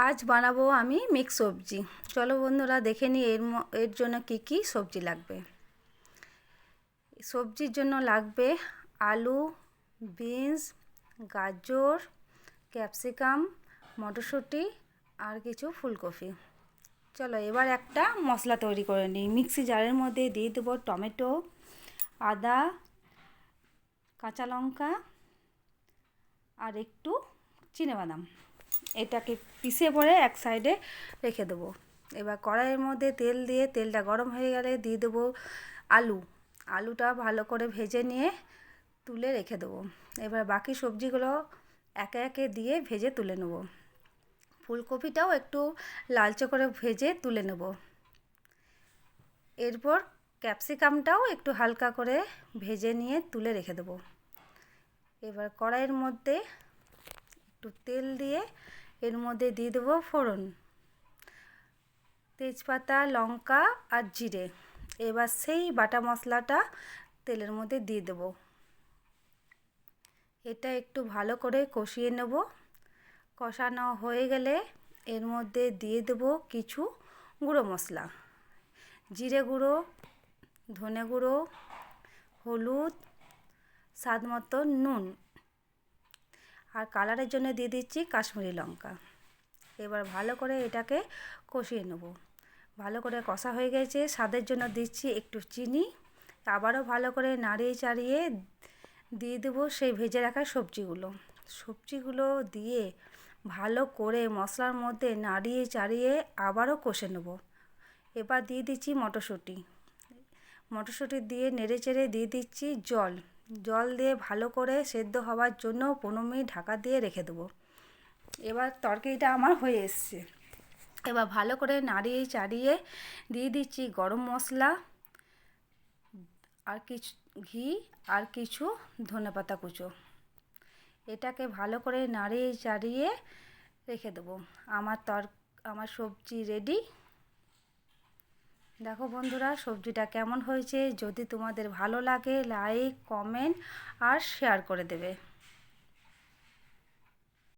আজ বানাবো আমি মিক্স সবজি। চলো বন্ধুরা দেখে নিই এর জন্য কি কি সবজি লাগবে। সবজির জন্য লাগবে আলু, বিনস, গাজর, ক্যাপসিকাম, মটরশুঁটি আর কিছু ফুলকপি। চলো এবার একটা মশলা তৈরি করে নিই। মিক্সি জারের মধ্যে দিয়ে দেবো টমেটো, আদা, কাঁচা লঙ্কা আর একটু চিনেবাদাম। এটাকে পিষে পরে এক সাইডে রেখে দেবো। এবার কড়াইয়ের মধ্যে তেল দিয়ে তেলটা গরম হয়ে গেলে দিয়ে দেবো আলুটা ভালো করে ভেজে নিয়ে তুলে রেখে দেবো। এবার বাকি সবজিগুলো একে একে দিয়ে ভেজে তুলে নেব। ফুলকপিটাও একটু লালচে করে ভেজে তুলে নেব। এরপর ক্যাপসিকামটাও একটু হালকা করে ভেজে নিয়ে তুলে রেখে দেবো। এবার কড়াইয়ের মধ্যে একটু তেল দিয়ে এর মধ্যে দিয়ে দেবো ফোড়ন, তেজপাতা, লঙ্কা আর জিরে। এবার সেই বাটা মশলাটা তেলের মধ্যে দিয়ে দেবো। এটা একটু ভালো করে কষিয়ে নেব। কষানো হয়ে গেলে এর মধ্যে দিয়ে দেবো কিছু গুঁড়ো মশলা, জিরে গুঁড়ো, ধনে গুঁড়ো, হলুদ, স্বাদ মতো নুন আর কালারের জন্য দিয়ে দিচ্ছি কাশ্মীরি লঙ্কা। এবার ভালো করে এটাকে কষিয়ে নেব। ভালো করে কষা হয়ে গেছে, স্বাদের জন্য দিচ্ছি একটু চিনি। আবারও ভালো করে নাড়িয়ে চাড়িয়ে দিয়ে দেবো সেই ভেজে রাখা সবজিগুলো দিয়ে ভালো করে মশলার মধ্যে নাড়িয়ে চাড়িয়ে আবারও কষে নেব। এবার দিয়ে দিচ্ছি মটরশুঁটি দিয়ে নেড়ে চেড়ে দিয়ে দিচ্ছি জল দিয়ে ভালো করে সেদ্ধ হওয়ার জন্য 15 মিনিট ঢাকা দিয়ে রেখে দেবো। এবার তরকারিটা আমার হয়ে এসছে। এবার ভালো করে নাড়িয়ে চাড়িয়ে দিয়ে দিচ্ছি গরম মশলা আর কিছু ঘি আর কিছু ধনেপাতা কুচো। এটাকে ভালো করে নাড়িয়ে চাড়িয়ে রেখে দেবো। আমার সবজি রেডি। দেখো বন্ধুরা সবজিটা কেমন হয়েছে। যদি তোমাদের ভালো লাগে লাইক, কমেন্ট আর শেয়ার করে দেবে।